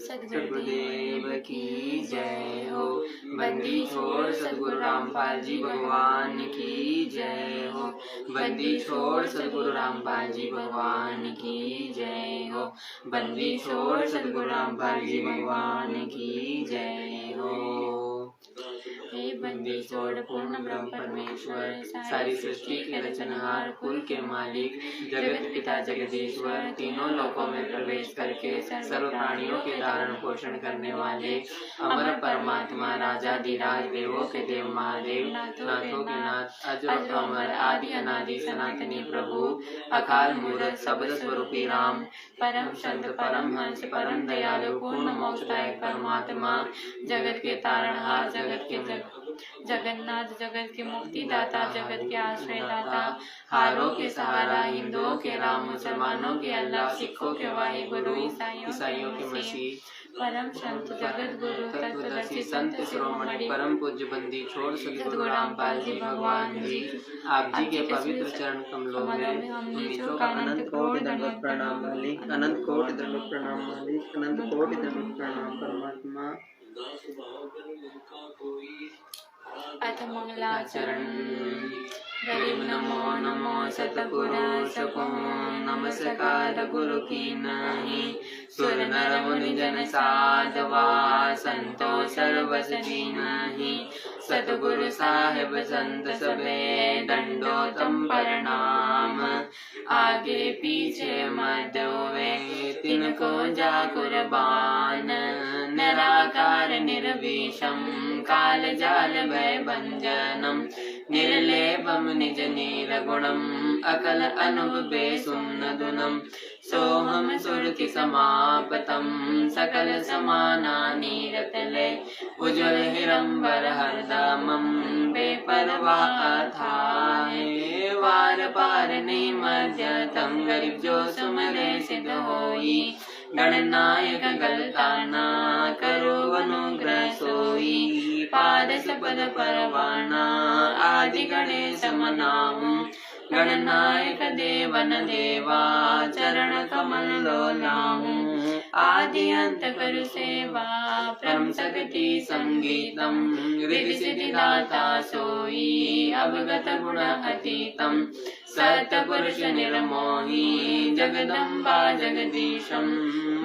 सद्गुरुदेव की जय हो। बंदी छोड़ सद्गुरु रामपाल जी भगवान की जय हो। बंदी छोड़ सद्गुरु रामपाल जी भगवान की जय हो। बंदी छोड़ सद्गुरु रामपाल जी भगवान की जय हो। हे बंदी छोड़ पूर्ण ब्रह्म परमेश्वर, सारी सृष्टि के रचनहार, कुल के मालिक, जगत पिता जगदीश्वर, तीनों लोकों में प्रवेश करके सर्व प्राणियों के धारण पोषण करने वाले अमर परमात्मा राजाधिराज देवों के देव महादेव, नाथों के नाथ, अजर अमर आदि अनादि सनातनी प्रभु, अकाल मूरत सबद स्वरूपी राम, परम संत परम हंस परम दयालु पूर्ण मोक्षदायक परमात्मा, जगत के तारणहार, जगत के जगन्नाथ, जगत के मुक्ति दाता, जगत के आश्रय दाता, हारों के सहारा, हिंदुओं के राम, मुसलमानों के अल्लाह, सिखों के वाहिगुरु, ईसाइयों के मसीह, परम संत जगत गुरु तत्वदर्शी संत शिरोमणि परम पूज्य बंदी छोड़ सद्गुरु रामपाल जी भगवान जी, आप जी के पवित्र चरण कमलों में हम नीचों का अनंत कोटि दंडवत प्रणाम मालिक, अनंत कोटि दंडवत प्रणाम मालिक, अनंत कोटि दंडवत प्रणाम परमात्मा। अथ मंगलाचरण। गरीब नमो नमो सतपुरुष को नमस्कार गुरु की नहीं, सुर नर मुनि जन साधवा संतो सर्वसदी नहीं, सतगुरु साहिब संत सबे दंडोतम प्रणाम, आगे पीछे मत हुए तिनको जा कुर्बान, निराकार निर्विषम काल जाल भय भंजनम, निर्लेपम निज निर्गुणम अकल अनुभवे सुन्नदुनम, सोहम सुरति समापतम सकल समानानि रतले, उज्ज्वल हिरंबर हरदमम बेपरवाह अथाय, वार पार नहीं मध्यतम गरीब जो सुमरे सिद्ध होई, गणनायक गलताना करो अनुग्रह सोई, पाद सपद परवाना आदि गणेश मनाऊं, गणनायक देवन देवा चरण कमल लोलाऊं, आदि अंत करु सेवा परम शक्ति संगीतम, रिधि सिद्धि दाता सोई अवगत गुण अतीतम, सतपुरुष निर्मोही जगदम्बा जगदीशम,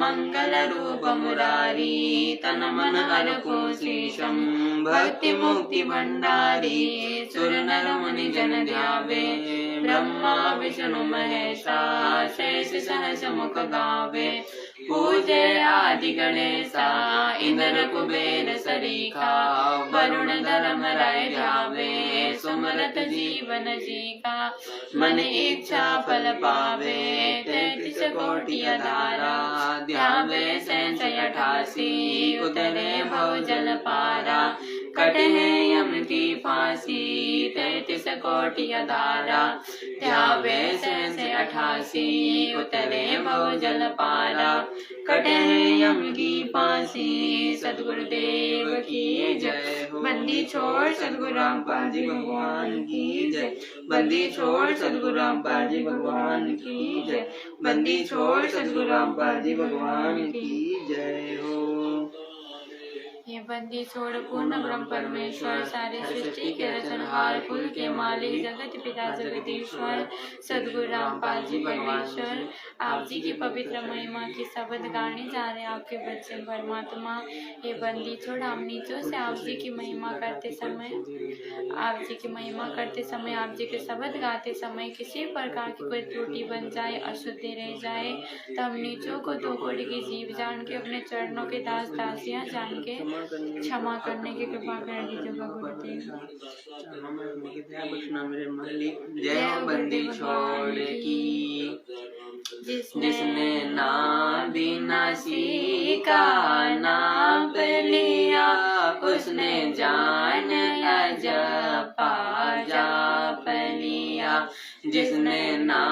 मंगल रूप मुरारी तन मन हरकुशीशम, भक्ति मुक्ति भंडारी सुर नर मुनि जन ध्यावे, ब्रह्मा विष्णु महेशा शेष सहस मुख गावे, पूजे आदि गणेशा इंद्र कुबेर सरीखा, वरुण धर्म राय ध्यावे, सुमरत जीवन जी का मन इच्छा फल पावे, 33 कोटि अधारा ध्यावे 88 उतरे भव जल पारा, कटे यम की फांसी 33 कोटि अधारा ध्यावे 88 उतरे भव जल पारा, कटे यम की फांसी। सद्गुरुदेव की जय हो। बंदी छोड़ सद्गुरु रामपाल जी भगवान की जय, बंदी छोड़ सद्गुरु रामपाल जी भगवान की जय, बंदी छोड़ सद्गुरु रामपाल जी भगवान की जय हो। ये बंदी छोड़ पूर्ण ब्रह्म परमेश्वर, सारी सृष्टि के रचनहार, कुल के मालिक, जगत पिता जगदीश्वर, सद्गुरु रामपाल जी परमेश्वर, आप जी की पवित्र महिमा की शब्द गाने जा रहे हैं आपके बच्चे परमात्मा। ये बंदी छोड़ हम नीचों से आप जी की महिमा करते समय, आप जी की महिमा करते समय, आप जी के शब्द गाते समय किसी प्रकार की कोई त्रुटि बन जाए, अशुद्धि रह जाए, तो हम नीचों को 2 कोटि की जीव जान के, अपने चरणों के दास दासियां जान के क्षमा करने की कृपा कर दीजिएगा गुरुदेव। जय हो बंदी छोड़ की, जिसने ना बिना सीखा नाप लिया, उसने जान अजपा जाप लिया, जिसने ना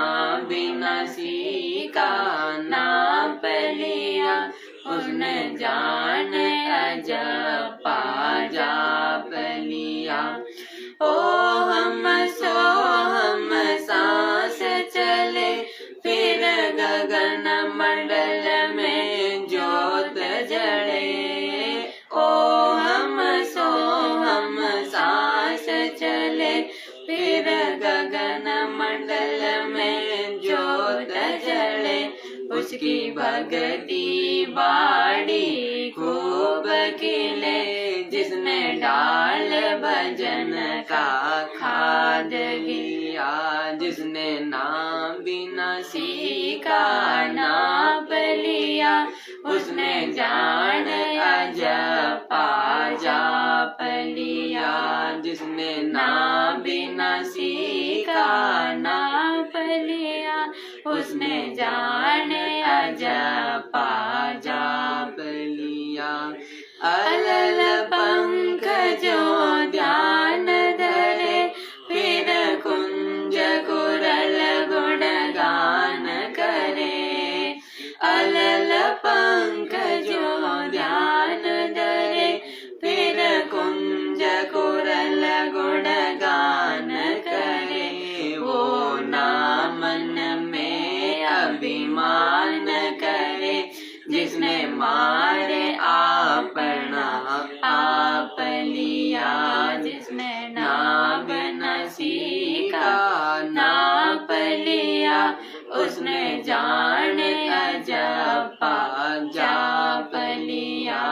बिना सीखा नाप लिया, उसने जान अजपा जाप लिया। ओ हम सो हम सांस चले, फिर गगन मंडल में ज्योत जले, की भक्ति बाड़ी खूब खिले, जिसने डाल भजन का खाद किया, जिसने नाम बिना सीखा नाप लिया, उसने जान अजपा जाप लिया, जिसने नाम बिना सीखा नाप लिया, उसने जान अजपा जाप लिया। अलल पंकजो ध्यान धरे, फिर कुंज कुरल गुणगान करे। अलल पंकजो ध्यान धरे, फिर कुंज कुरल गुणगान करे। वो नामन में अभिमान करे, जिसने मारे अपना आप लिया, जिसने नाम न सीखा नाप लिया, उसने जान अजपा जाप लिया,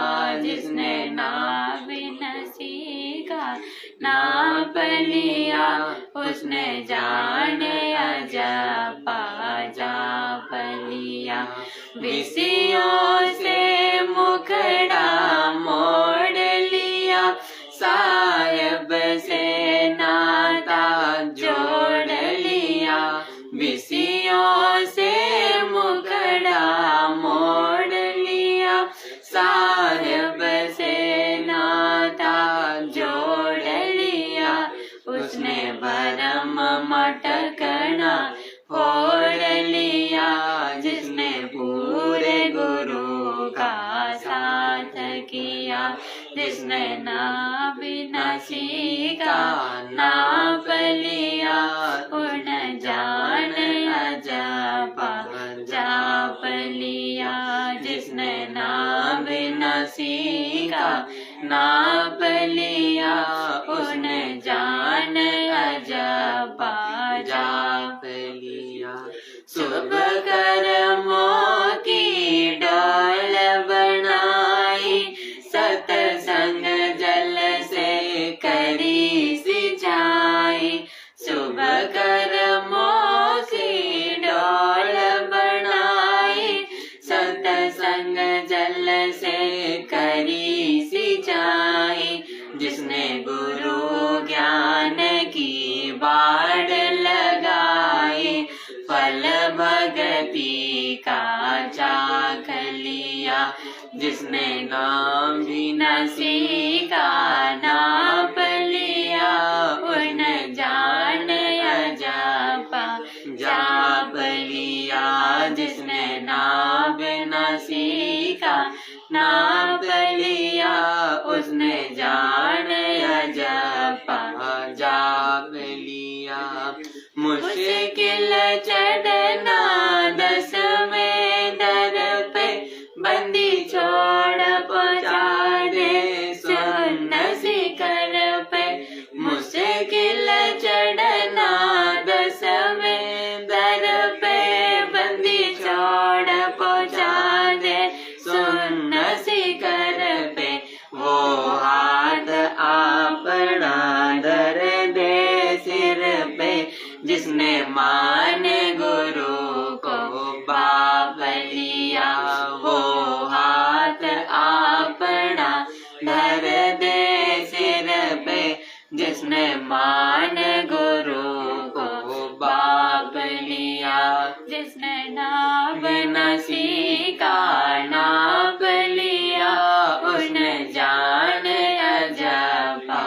जिसने नाम न सीखा नाप लिया, उसने जान अजपा जाप लिया। विषयों से मुखड़ा मोड़ लिया, साहिब से नाता जोड़ लिया। विषयों से मुखड़ा मोड़ लिया, साहिब से नाता जोड़ लिया, उसने भरम मटकना फोड़ लिया, जिसने पूरे गुरु का साथ किया, जिसने नाम बिना सीखा नाप लिया, उन जान अजपा जाप लिया, जिसने नाम बिना सीखा नाप लिया, उन जान अजपा जाप लिया। शुभ कर्मों की डोल बनाई, सत्संग जल से करी सिंचाई। शुभ कर्मों की डोल बनाई, सत्संग जल से करी सिंचाई, जिसने गुरु ज्ञान की बाढ़ लगाई, फल भगति का चाख लिया, जिसने नाम बिना सीखा नाप लिया, उन जान अजपा जाप लिया, जिसने नाम बिना सीखा नाप लिया, उसने जान अजपा जाप लिया। मुश्किल चढ़ना 10वें दर पे, बंदी छोड़ पहुंचा दे सुन्न शिखर पे। मुश्किल चढ़ना 10वें दर पे, बंदी छोड़ पहुंचा दे सुन्न शिखर पे। वो हाथ अपना धर दे सिर पे, जिसने माने गुरु को बाप लिया। वो हाथ अपना धर दे सिर पे, जिसने मान गुरु को बाप लिया। जिसने नाम न सीखा नाप लिया, उन जान अजपा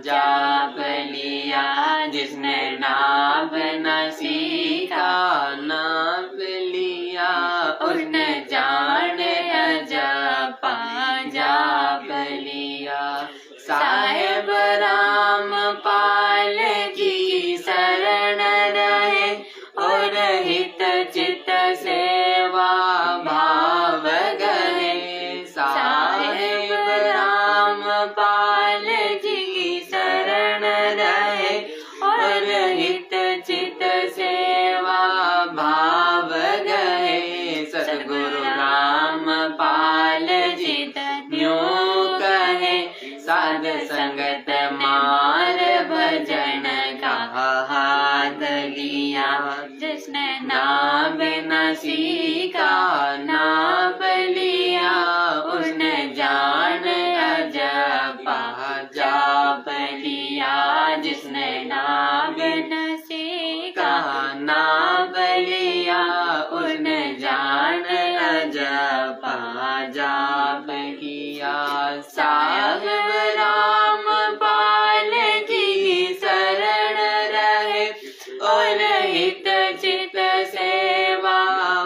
जाप लिया। जिसने नाम न सीखा नाप लिया, उन जान अजपा जाप लिया। साहेब राम पाल की शरण रहे, और हित चित सेवा भाव सीखा नाम लिया उन जान अजपा जाप लिया जिसने नाम न सीखा नाम लिया उन जान अजपा जाप किया। साहिब रामपाल जी शरण रहे और हित चित सेवा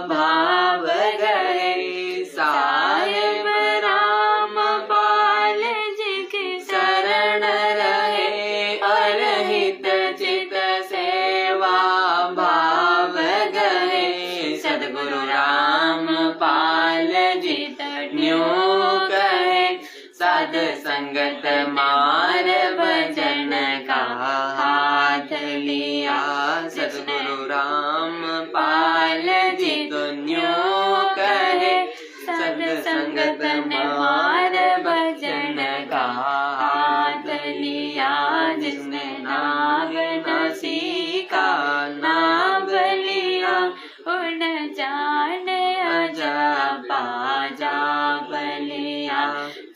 भाव गए। साहिब रामपाल जी की शरण रहे और हित चित सेवा भाव गए। सद्गुरु रामपाल जी न्यों कहे साध संगत मार भजन का हाथ लिया। सद्गुरु रामपाल जी तो न्यों कहे साध संगत मार भजन का हाथ लिया। जिसने नाम न सीखा नाम लिया उन जान अजपा जाप लिया।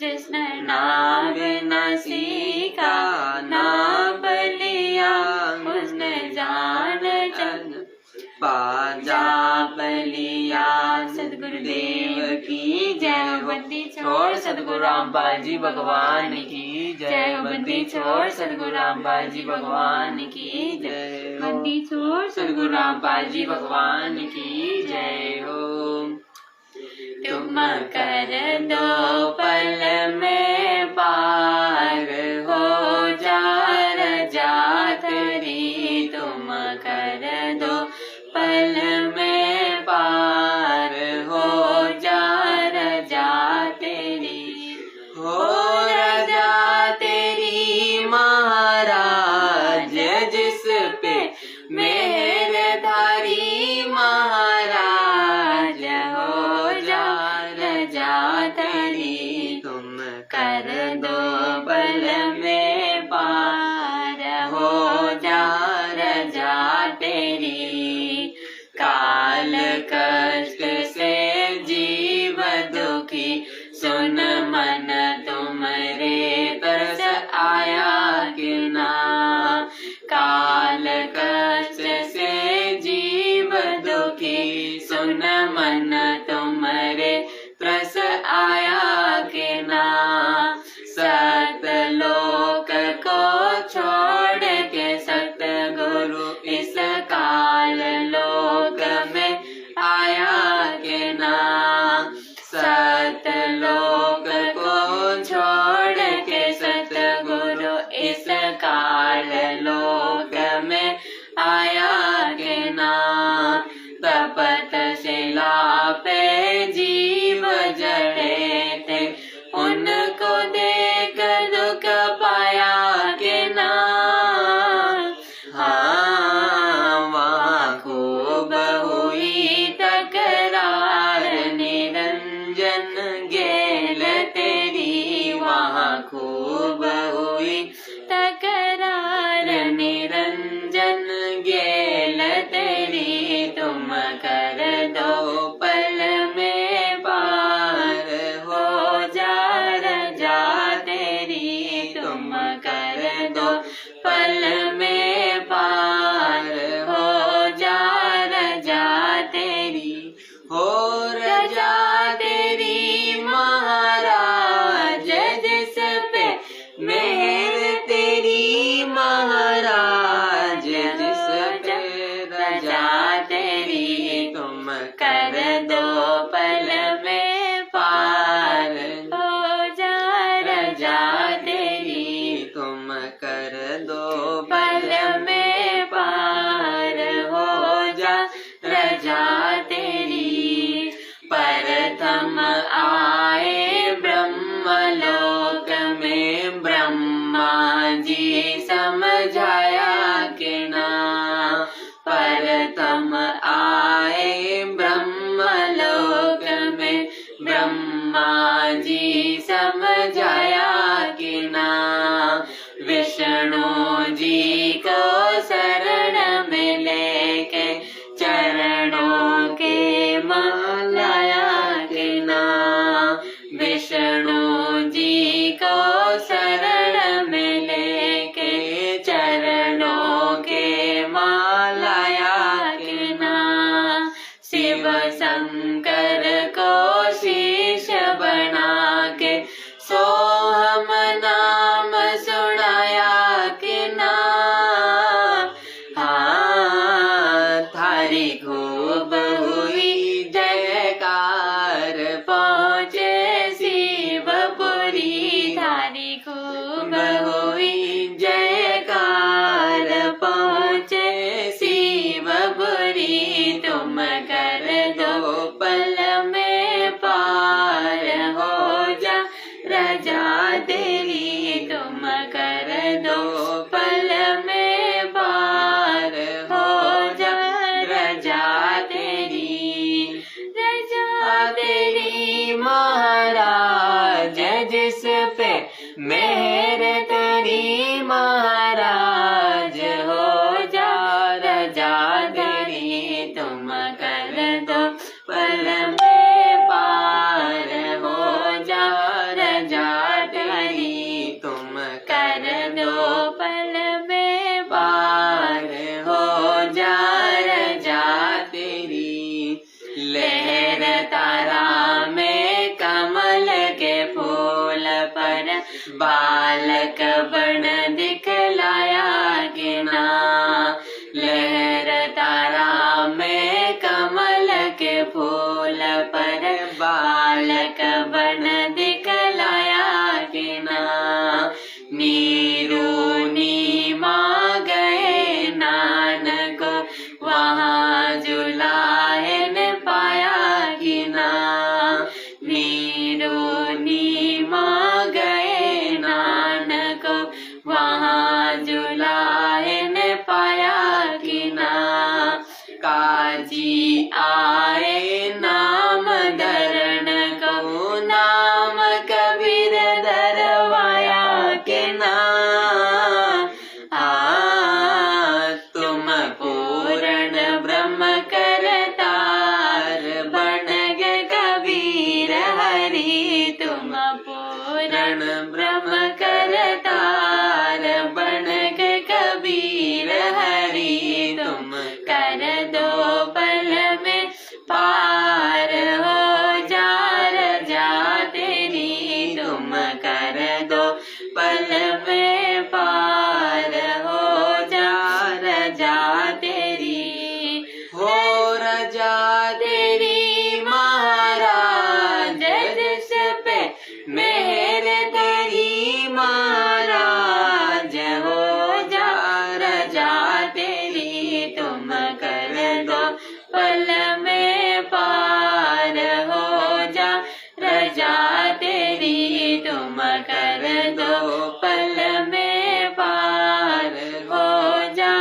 जिसने नाम न सीखा नाम लिया उसने जान जाप लिया। सद्गुरुदेव की जय। बंदी छोड़ सद्गुरु रामपाल जी भगवान की जय। बंदी छोड़ सद्गुरु रामपाल जी भगवान की जय। बंदी छोड़ सद्गुरु रामपाल जी भगवान की जय हो। तुम कर दो पल में पार हो जा रजा तेरी। तुम कर दो पल में पार हो जा रजा तेरी। हो रजा तेरी महाराज जिस पे मेहरधारी महाराज हो जा रजा तेरी। तुम कर दो पल में पार हो जा रजा तेरी। काल कष्ट से जीव दुखी सुन मन तुमरे तरस आया कि ना। काल कष्ट से जीव दुखी सुन मन तुमरे तरस आया कि ना। सतलोक को छोड़ के सतगुरु इस काल लोक में आया कि ना। सतलोक को छोड़ के सतगुरु इस काल लोक में आया कि ना। तपत शिला पे जीव जड़े थे उनको देख दुख पाया कि ना। हाँ वहाँ खूब हुई तकरार निरंजन गेल तेरी। वहाँ खूब हुई तकरार निरंजन गेल तेरी। तुम कर दो पल में पार हो जा रजा तेरी। तुम कर दो पल में पार हो जा रजा तेरी। हो रजा तेरी महाराज जिस पे मेहर तेरी महाराज जिस पे रजा तेरी। तुम कर दो पल में पार हो जा रजा तेरी। तुम कर दो पल में पार हो जा रजा तेरी। प्रथम आए ब्रह्मलोक में ब्रह्मा जी समझाया कि ना। प्रथम आए ब्रह्मलोक में ब्रह्मा जी समझाया कि ना। विष्णु जी को शरण में लेके चरणों के महाराज जिस पे मेहर तेरी महाराज हो जा रजा तेरी तुम कर दो पल में पार हो जा रजा तेरी तुम कर दो पल में पार हो जा रजा तेरी। लहर तारा में कमल के फूल पर बालक बन दिखलाया कि ना। लहर तारा में कमल के फूल पर बालक बन दिखलाया कि ना। नीरू नीमा गए नानक वहाँ जुलाहन पाया कि ना। नीरू नीमा गए नानक वहाँ जुलाहन पाया कि ना। काजी आए नाम धरण को नाम कबीर धरवाया के ना। तुम पूर्ण ब्रह्म करतार बन गए कबीर हरि। तुम पूर्ण ब्रह्म करतार बन गए कबीर हरि। तुम कर दो पल में पार हो जा रजा तेरी। तुम कर दो पल में पार हो जा रजा तेरी। हो रजा तेरी महाराज जिस पे मेहर तेरी महाराज हो जा रजा तेरी। तुम कर दो पल में पार हो जा रजा तेरी। तुम कर दो पल में पार हो जा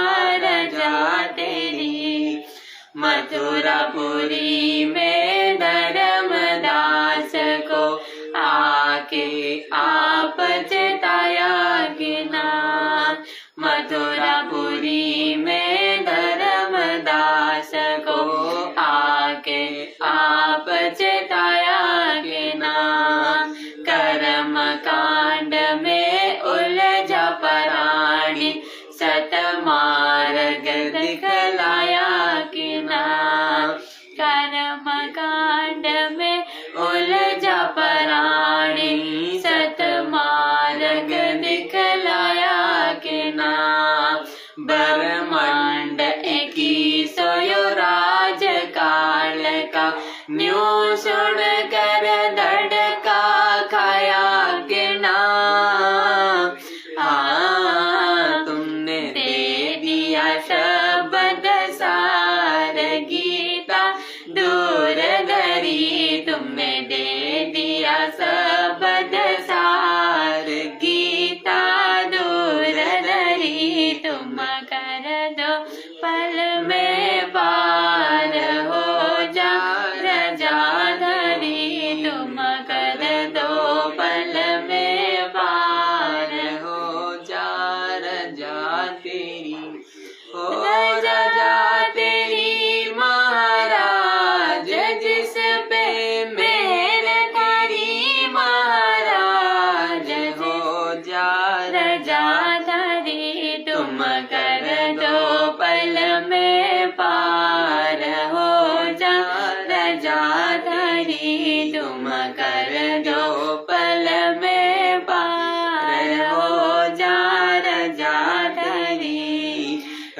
रजा तेरी। मथुरापुरी में धर्मदास को आके आप चिताया कि ना। मथुरापुरी में धर्मदास को आके आप चिताया कि ना। कर्म कांड में उलझा प्राणी सतमार्ग दिखलाया कि ना। कर्म कांड में उलझा प्राणी सतमार्ग दिखलाया कि ना। ब्रह्मांड एकी सोयो राज काल का न्यू सुन कर धड़का खाया कि ना। तुमने दे दिया शब्द सार गीता दूर धरी। तुमने दे दिया शब्द सार गीता दूर धरी। तुम कर दो पल में पार हो जा रजा धरी। तुम कर दो पल में पार हो जा रजा तेरी। हो रजा तेरी महाराज जिस पे मेहर तेरी महाराज हो जा रजा धरी। तुम कर दो पल में पार हो जा रजा धरी। तुम कर दो पल में पार हो जा रजा धरी।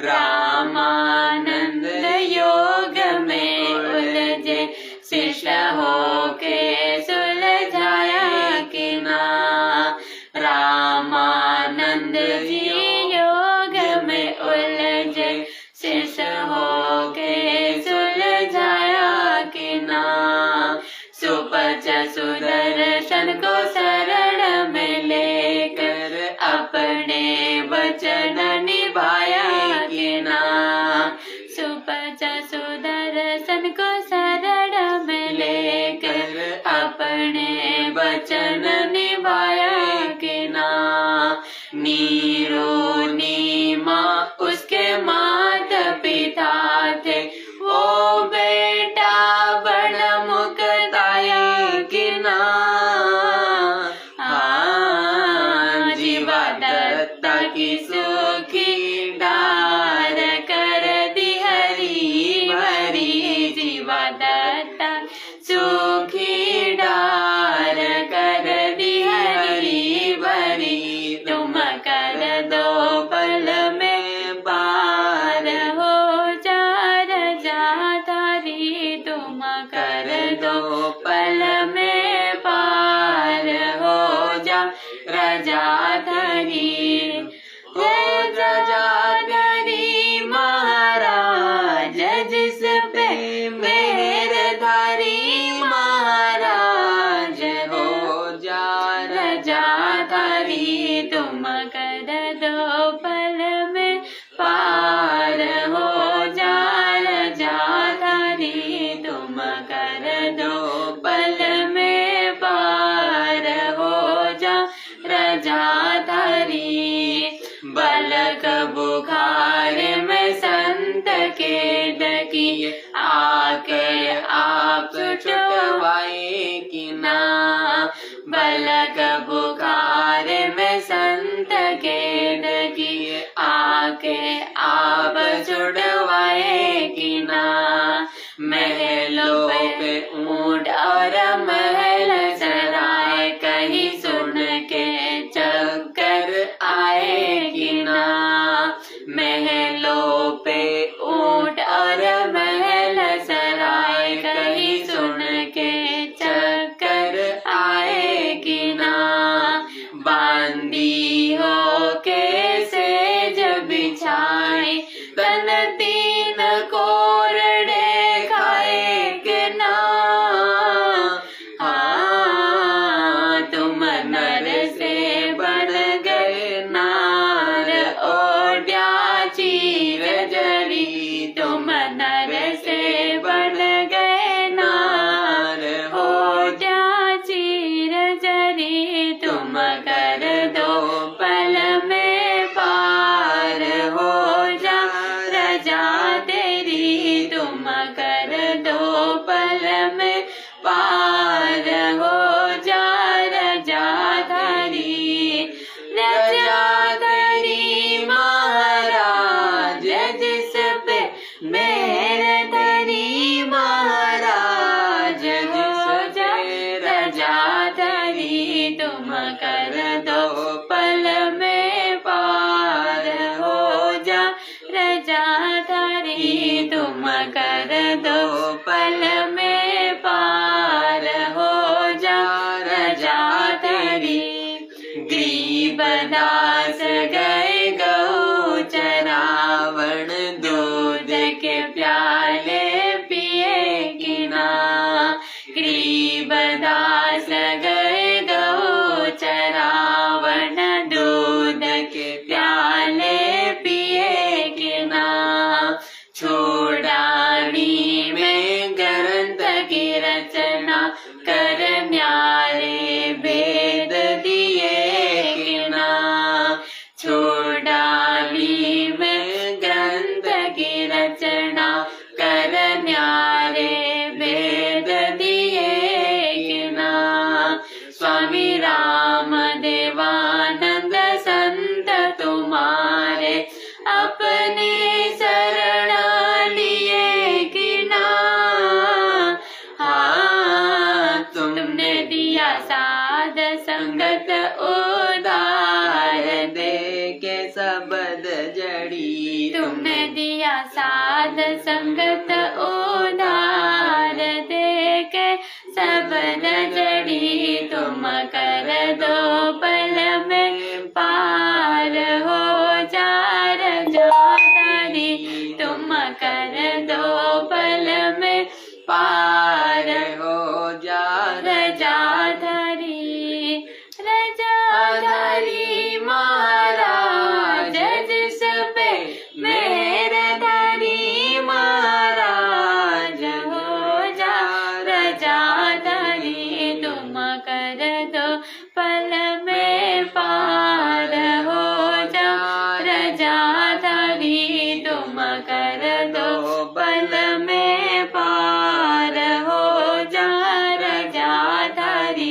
रामानंद योग में उलझे शिष्य हो के सुलझाया कि ना। रामानंद जी योग में उलझे शिष्य हो के सुलझाया कि ना। सुपच सुदर्शन को शरण में लेकर अपने वचन निभाया कि ना। सुपच सुदर्शन को शरण में लेकर अपने अपने वचन निभाया कि ना। नीरो नीमा उसके माता पिता थे, वो बेटा बड़ा मुकताया कि ना। हाँ, जीवा दत्ता की सुखी डार कर दी हरी भरी। जीवा दत्ता सुखी डार कर दी हरी भरी। तुम कर दो पल में पार हो जा रजा तारी। तुम कर दो पल में पार हो जा रजा तारी। रजा तारी महाराज जिस पे मेहर धारी। महाराज हो जा रजा तारी। तुम कर दो पल में पार हो जा रजा तारी। तुम कर दो पल में पार हो जा रजा तारी। बलक बुखार में संत के डकी, आके आप छुटवाए कि ना। बलक बुखार में संत के डकी, आके आप छुटवाए कि ना। महलों पे ऊंट और महल सराय, कहीं सुन के चक्कर आए कि ना। महलों पे ऊंट और महल सराय, कहीं सुन के चक्कर आए कि ना। बांदी हो के सेज बिछाए, तन तीन कोरड़े खाए के ना। हाँ, तुम नर से बढ़ गए नार, ओढ़ा चीर जरी। तुम नर से बढ़ गए नार, ओढ़ा चीर जरी। तुम कर दो पल में पार हो जा रजा तेरी। तुम कर दो पल में पार हो जा रजा धारी। रजा धारी महाराज जिस पे मेहर धरी। महाराज हो जा रजा धारी। तुम कर दो पल में पार हो जा रजा धारी। तुम कर दो पल में पार हो जा रजा धारी। गरीबदास गए गौ चरावण, दूध के प्याले पिए कि ना। गरीबदास गए गौ चरावण, दूध के प्याले पिए कि ना। छोड़ानी में ग्रंथ की रचना कर न्यारे भेद दिए कि ना। छोड़ानी में ग्रंथ की रचना कर न्यारे भेद दिए कि ना। स्वामी राम देवानंद संत तुम्हारे, अपने शरण लिए कि ना। हाँ, तुमने दिया साध संगत उदार, दे के सबद जड़ी। तुमने दिया साध संगत उदार, दे के सबद जड़ी। तुम कर दो पल में पार हो जा रजा धारी। तुम कर दो पल में पार हो जा रजा धारी। रजा धारी महाराज जिस पे मेहर धारी। महाराज हो जा रजा धारी। तुम कर दो पल में पार हो जा रजाधारी तुम कर दो पल में पार हो जा रजाधारी।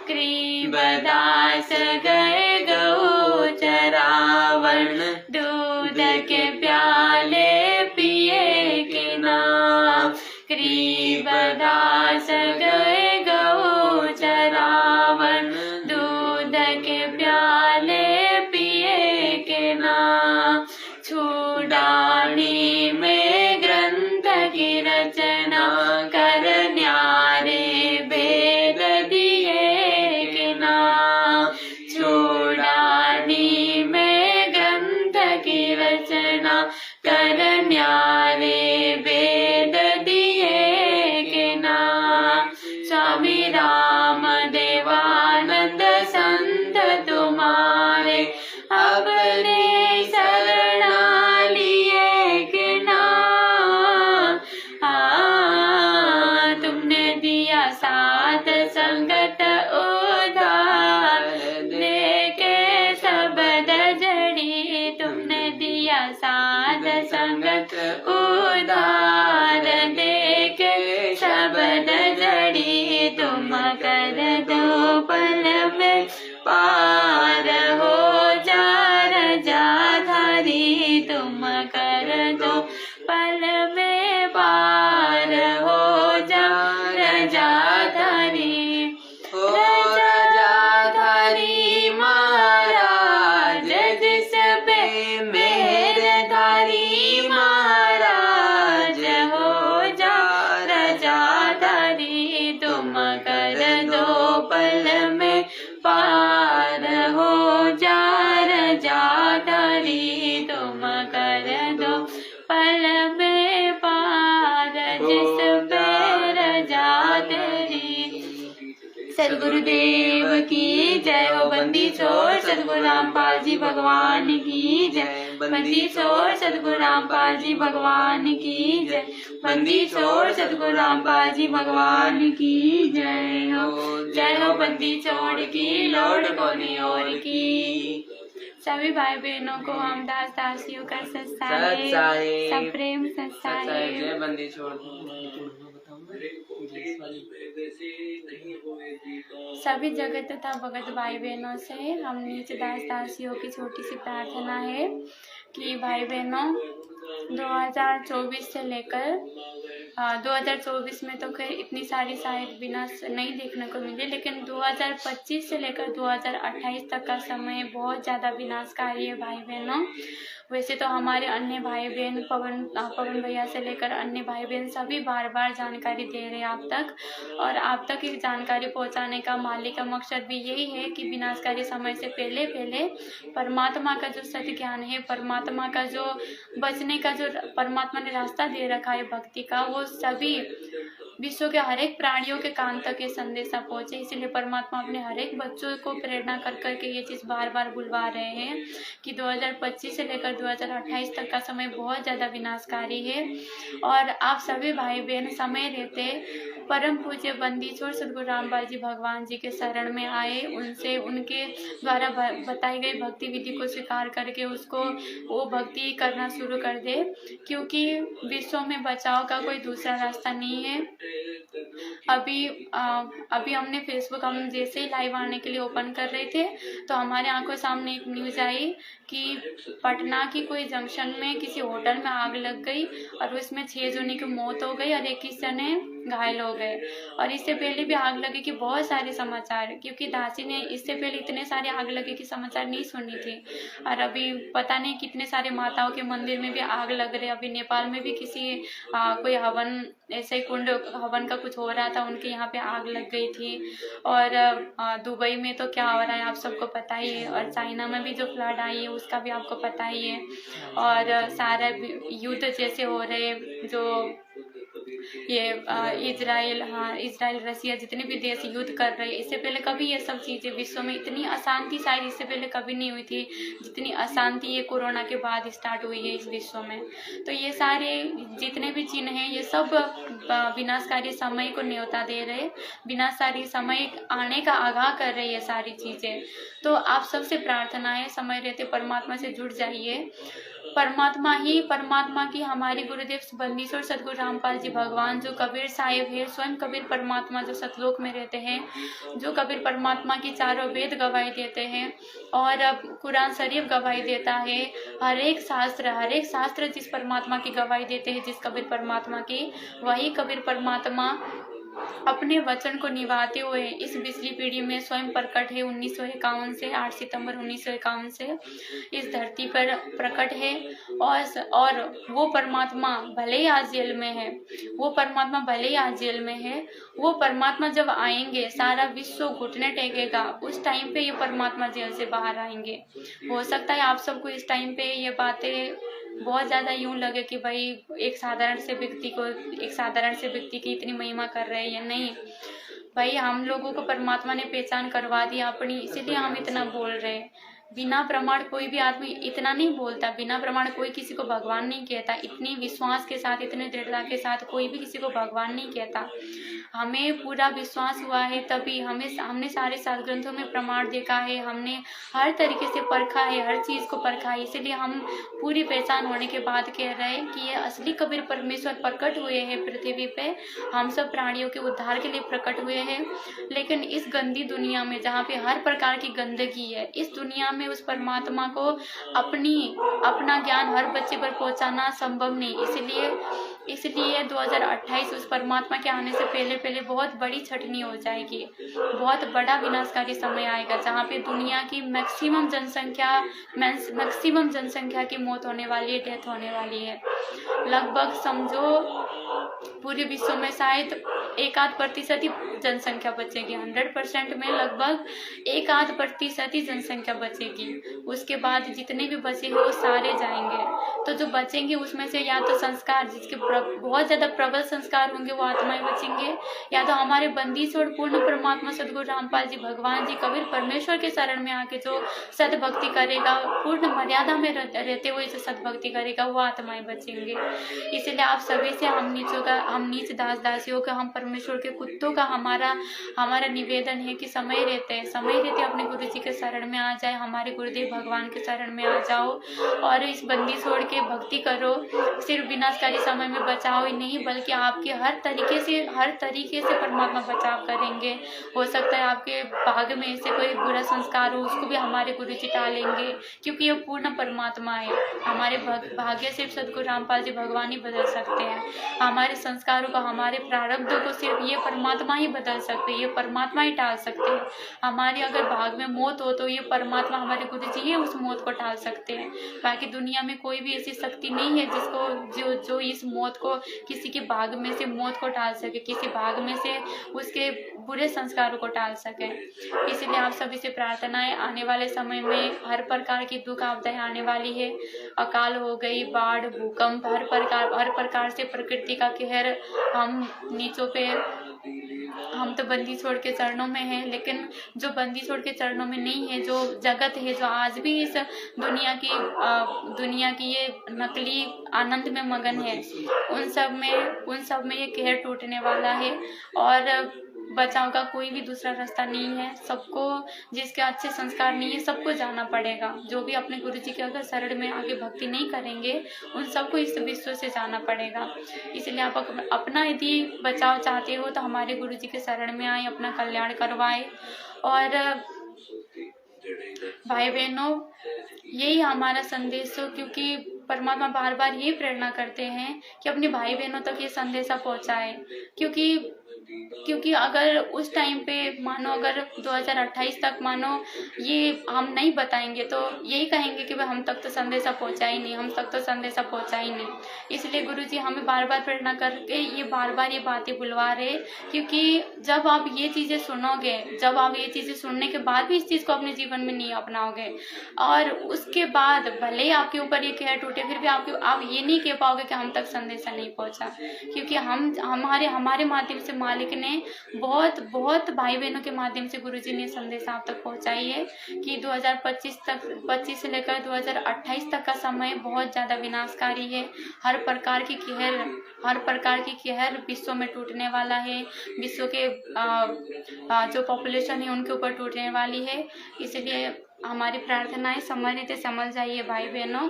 कृपदास गए गौ चरावन दूध के प्याले पिए के नाम। कृपदास गए गौ चरावन दूध के प्याले पिए के नाम। छूडानी में ग्रंथ की रचना कर न्यारे वेद दिए के नाम। छूडानी में ग्रंथ की रचना कर न्यारे वेद दिए के नाम। स्वामी राम देवानंद संत तुम्हारे अपने शरणा लिए के नाम। तुमने दिया साथ संगत उधार देके शब्द जड़ी। तुमने दिया साथ संगत उधार देके शब्द जड़ी। तुम कर दो पल में पार हो जा रजाधारी। तुम कर दो पल में पार हो जा रजाधारी। रजाधारी महाराज जिस पे मेहरधारी महाराज हो जा रजाधारी। तुम कर दो पल में पार हो जा रजाधारी। तुम कर दो पल में पार जिस पे रजाधारी। सद्गुरुदेव की जय हो। बंदी छोड़ सद्गुरु रामपाल जी भगवान की जय। बंदी छोड़ सद्गुरु रामपाल जी भगवान की जय। बंदी छोड़ सद्गुरु रामपाल जी भगवान की जय हो। जय हो बंदी छोड़ की लोड कोनी और की। सभी भाई बहनों को हम दास दासियों का सत्साहे सप्रेम सत्साहे। जय बंदी छोड़। सभी जगत तथा भगत भाई बहनों से हम नीच दास दासियों की छोटी सी प्रार्थना है कि भाई बहनों 2024 से लेकर 2024 में तो खैर इतनी सारी शायद विनाश नहीं देखने को मिले, लेकिन 2025 से लेकर 2028 तक का समय बहुत ज़्यादा विनाशकारी है भाई बहनों। वैसे तो हमारे अन्य भाई बहन पवन भैया से लेकर अन्य भाई बहन सभी बार बार जानकारी दे रहे हैं आप तक, और आप तक ये जानकारी पहुंचाने का मालिक का मकसद भी यही है कि विनाशकारी समय से पहले परमात्मा का जो सत्य ज्ञान है, परमात्मा का जो बचने का जो परमात्मा ने रास्ता दे रखा है भक्ति का, वो सभी विश्व के हर एक प्राणियों के कान तक ये संदेशा पहुंचे। इसीलिए परमात्मा अपने हर एक बच्चों को प्रेरणा कर करके ये चीज़ बार बार बुलवा रहे हैं कि 2025 से लेकर 2028 तक का समय बहुत ज़्यादा विनाशकारी है। और आप सभी भाई बहन समय रहते परम पूज्य बंदी छोड़ सद्गुरु रामपाल जी भगवान जी के शरण में आए, उनसे उनके द्वारा बताई गई भक्ति विधि को स्वीकार करके उसको वो भक्ति करना शुरू कर दे, क्योंकि विश्व में बचाव का कोई दूसरा रास्ता नहीं है। अभी हमने फेसबुक हम जैसे ही लाइव आने के लिए ओपन कर रहे थे तो हमारे आंखों सामने एक न्यूज़ आई कि पटना की कोई जंक्शन में किसी होटल में आग लग गई और उसमें 6 जने की मौत हो गई और 21 जने घायल हो गए। और इससे पहले भी आग लगे कि बहुत सारे समाचार, क्योंकि दासी ने इससे पहले इतने सारे आग लगे कि समाचार नहीं सुनी थी। और अभी पता नहीं कितने सारे माताओं के मंदिर में भी आग लग रहे। अभी नेपाल में भी किसी कोई हवन, ऐसे कुंड हवन का कुछ हो रहा था, उनके यहाँ पे आग लग गई थी। और दुबई में तो क्या हो रहा है आप सबको पता ही है, और चाइना में भी जो फ्लड आई है उसका भी आपको पता ही है। और सारा युद्ध जैसे हो रहे, जो ये इजराइल, हाँ इजराइल रसिया जितने भी देश युद्ध कर रहे हैं, इससे पहले कभी ये सब चीज़ें विश्व में इतनी अशांति शायद इससे पहले कभी नहीं हुई थी जितनी अशांति ये कोरोना के बाद स्टार्ट हुई है इस विश्व में। तो ये सारे जितने भी चिन्ह हैं ये सब विनाशकारी समय को न्योता दे रहे, विनाशकारी समय आने का आगाह कर रही है सारी चीज़ें। तो आप सबसे प्रार्थना है समय रहते परमात्मा से जुड़ जाइए। परमात्मा की हमारे गुरुदेव बंदीश्वर सदगुरु रामपाल जी भगवान जो कबीर साहिब है, स्वयं कबीर परमात्मा जो सतलोक में रहते हैं, जो कबीर परमात्मा की चारों वेद गवाही देते हैं और कुरान शरीफ गवाही देता है। हर एक शास्त्र जिस परमात्मा की गवाही देते हैं, जिस कबीर परमात्मा की, वही कबीर परमात्मा अपने वचन को निभाते हुए इस बिजली पीढ़ी में स्वयं प्रकट है। 1951 से 8 सितंबर 1951 से इस धरती पर प्रकट है। और वो परमात्मा भले ही आज जेल में है, वो परमात्मा भले ही आज जेल में है, वो परमात्मा जब आएंगे सारा विश्व घुटने टेकेगा, उस टाइम पे ये परमात्मा जेल से बाहर आएंगे। हो सकता है आप सबको इस टाइम पे ये बातें बहुत ज़्यादा यूं लगे कि भाई एक साधारण से व्यक्ति की इतनी महिमा कर रहे हैं या नहीं। भाई हम लोगों को परमात्मा ने पहचान करवा दिया अपनी, इसीलिए हम इतना बोल रहे हैं। बिना प्रमाण कोई भी आदमी इतना नहीं बोलता, बिना प्रमाण कोई किसी को भगवान नहीं कहता। इतनी विश्वास के साथ, इतने दृढ़ता के साथ कोई भी किसी को भगवान नहीं कहता। हमें पूरा विश्वास हुआ है तभी हमने सारे सदग्रंथों में प्रमाण देखा है, हमने हर तरीके से परखा है, हर चीज़ को परखा है। इसीलिए हम पूरी पहचान होने के बाद कह रहे हैं कि ये असली कबीर परमेश्वर प्रकट हुए हैं पृथ्वी पे, हम सब प्राणियों के उद्धार के लिए प्रकट हुए हैं। लेकिन इस गंदी दुनिया में जहाँ पे हर प्रकार की गंदगी है, इस दुनिया में उस परमात्मा को अपना ज्ञान हर बच्चे पर पहुंचाना संभव नहीं। इसलिए 2028 उस परमात्मा के आने से पहले बहुत बड़ी छटनी हो जाएगी, बहुत बड़ा विनाशकारी समय आएगा जहाँ पे दुनिया की मैक्सिमम जनसंख्या की मौत होने वाली है, डेथ होने वाली है। लगभग समझो पूरे विश्व में शायद 1-8% ही जनसंख्या बचेगी। 100% में लगभग 1-8% ही जनसंख्या बचेगी। उसके बाद जितने भी बचे हैं वो सारे जाएंगे। तो जो बचेंगे उसमें से या तो संस्कार जिसके बहुत ज़्यादा प्रबल संस्कार होंगे वो आत्माएं बचेंगे, या तो हमारे बंदीश और पूर्ण परमात्मा सदगुरु रामपाल जी भगवान जी कबीर परमेश्वर के शरण में आके जो सदभक्ति करेगा, पूर्ण मर्यादा में रहते हुए जो सदभक्ति करेगा, वो आत्माएं बचेंगे। इसलिए आप सभी से हम नीच दास दासियों का, हम परमेश्वर के कुत्तों का हमारा निवेदन है कि समय रहते अपने गुरु जी के शरण में आ जाए, हमारे गुरुदेव भगवान के शरण में आ जाओ और इस बंदी छोड़ के भक्ति करो। सिर्फ विनाशकारी समय में बचाव ही नहीं बल्कि आपके हर तरीके से परमात्मा बचाव करेंगे। हो सकता है आपके भाग्य में ऐसे कोई बुरा संस्कार हो, उसको भी हमारे गुरु जी टालेंगे, क्योंकि ये पूर्ण परमात्मा है। हमारे भाग्य सिर्फ सदगुरु रामपाल जी भगवान ही बदल सकते हैं। हमारे संस्कारों को, हमारे प्रारब्धों को सिर्फ ये परमात्मा ही बदल सकते हैं, ये परमात्मा ही टाल सकते हैं। हमारे अगर भाग में मौत हो तो ये परमात्मा, हमारे गुरु जी ही उस मौत को टाल सकते हैं। बाकी दुनिया में कोई भी ऐसी शक्ति नहीं है जो इस मौत को, किसी के भाग में से मौत को टाल सके, किसी भाग में से उसके बुरे संस्कारों को टाल सके। इसलिए आप सभी से प्रार्थना है, आने वाले समय में हर प्रकार की दुख आपदाएं आने वाली है। अकाल हो गई, बाढ़, भूकंप, हर प्रकार से प्रकृति का कहर हम नीचों पे, हम तो बंदी छोड़ के चरणों में हैं, लेकिन जो बंदी छोड़ के चरणों में नहीं है, जो जगत है, जो आज भी इस दुनिया की ये नकली आनंद में मगन है, उन सब में ये कहर टूटने वाला है और बचाव का कोई भी दूसरा रास्ता नहीं है। सबको, जिसके अच्छे संस्कार नहीं है, सबको जाना पड़ेगा। जो भी अपने गुरु जी के अगर शरण में आगे भक्ति नहीं करेंगे, उन सबको इस विश्व से जाना पड़ेगा। इसलिए आप अपना यदि बचाव चाहते हो तो हमारे गुरु जी के शरण में आए, अपना कल्याण करवाए। और भाई बहनों, यही हमारा संदेश हो, क्योंकि परमात्मा बार बार ये प्रेरणा करते हैं कि अपने भाई बहनों तक ये संदेशा पहुंचाए। क्योंकि अगर उस टाइम पे मानो अगर 2028 तक मानो ये हम नहीं बताएंगे तो यही कहेंगे कि भाई हम तक तो संदेशा पहुंचा ही नहीं, इसलिए गुरुजी हमें बार बार प्रेरणा करके ये बार बार ये बातें बुलवा रहे। क्योंकि जब आप ये चीज़ें सुनोगे, जब आप ये चीज़ें सुनने के बाद भी इस चीज़ को अपने जीवन में नहीं अपनाओगे, और उसके बाद भले ही आपके ऊपर ये कहर टूटे, फिर भी आप ये नहीं कह पाओगे कि हम तक संदेशा नहीं पहुंचा, क्योंकि हमारे माध्यम से मालिक ने बहुत भाई बहनों के माध्यम से गुरुजी ने संदेश आप तक पहुंचाई है कि 2025 से लेकर 2028 तक का समय बहुत ज़्यादा विनाशकारी है। हर प्रकार की कहर विश्व में टूटने वाला है, विश्व के जो पॉपुलेशन है उनके ऊपर टूटने वाली है। इसलिए हमारी प्रार्थनाएं समझ थे, समझ जाइए भाई बहनों।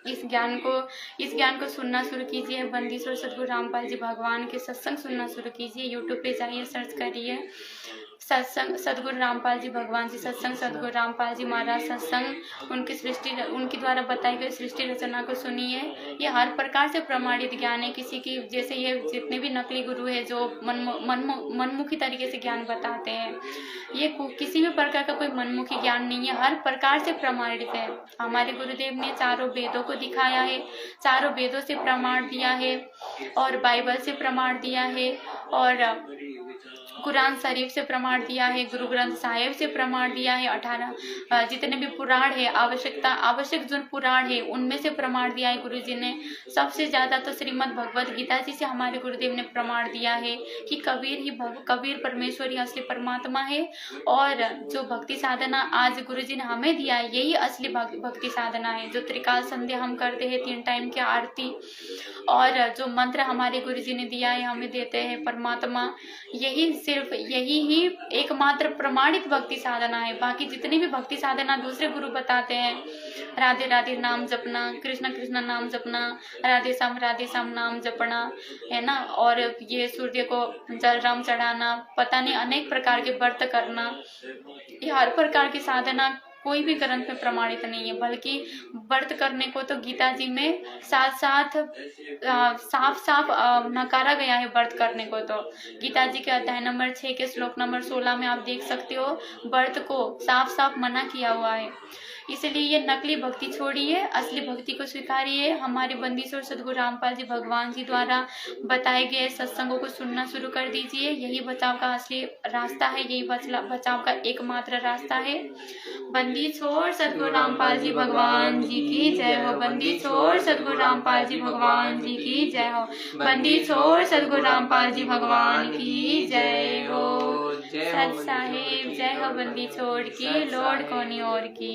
इस ज्ञान को सुनना शुरू कीजिए। बंदीश्वर सदगुरु रामपाल जी भगवान के सत्संग सुनना शुरू कीजिए। यूट्यूब पे जाइए, सर्च करिए सत्संग सदगुरु रामपाल जी भगवान जी सत्संग, सदगुरु रामपाल जी महाराज सत्संग, उनके द्वारा बताई गई सृष्टि रचना को सुनिए। ये हर प्रकार से प्रमाणित ज्ञान है। किसी की जैसे ये जितने भी नकली गुरु है जो मनमुखी तरीके से ज्ञान बताते हैं, ये किसी भी प्रकार का कोई मनमुखी ज्ञान नहीं है, हर प्रकार से प्रमाणित है। हमारे गुरुदेव ने चारों वेदों को दिखाया है, चारों वेदों से प्रमाण दिया है, और बाइबल से प्रमाण दिया है, और कुरान शरीफ से प्रमाण दिया है, गुरु ग्रंथ साहिब से प्रमाण दिया है। 18 जितने भी पुराण है, आवश्यक जो पुराण है उनमें से प्रमाण दिया है गुरुजी ने। सबसे ज्यादा तो श्रीमद् भगवद गीता जी से हमारे गुरुदेव ने प्रमाण दिया है कि कबीर परमेश्वर ही असली परमात्मा है, और जो भक्ति साधना आज गुरुजी ने हमें दिया है यही असली भक्ति साधना है। जो त्रिकाल संध्या हम करते हैं, 3 टाइम की आरती, और जो मंत्र हमारे गुरुजी ने दिया है, हमें देते हैं परमात्मा, यही ही एकमात्र प्रमाणित भक्ति साधना है। बाकी जितनी भी भक्ति साधना दूसरे गुरु बताते हैं, राधे राधे नाम जपना, कृष्ण कृष्ण नाम जपना, राधे श्याम नाम जपना, है ना, और ये सूर्य को जलराम चढ़ाना, पता नहीं अनेक प्रकार के व्रत करना, ये हर प्रकार की साधना कोई भी ग्रंथ में प्रमाणित नहीं है। बल्कि व्रत करने को तो गीता जी में साफ नकारा गया है। व्रत करने को तो गीता जी के अध्याय नंबर 6 के श्लोक नंबर 16 में आप देख सकते हो, व्रत को साफ मना किया हुआ है। इसलिए ये नकली भक्ति छोड़िए, असली भक्ति को स्वीकारिए। हमारे बंदीश्वर सदगुरु रामपाल जी भगवान जी द्वारा बताए गए सत्संगों को सुनना शुरू कर दीजिए। यही बचाव का असली रास्ता है, यही बचाव का एकमात्र रास्ता है। बंदी छोड़ सदगुरु रामपाल जी भगवान जी की जय हो। बंदी छोड़ सदगुरु रामपाल जी भगवान जी की जय हो। बंदी छोड़ सदगुरु रामपाल जी भगवान की जय हो। सत साहिब जय हो। बंदी छोड़ की लोड कोनी और की।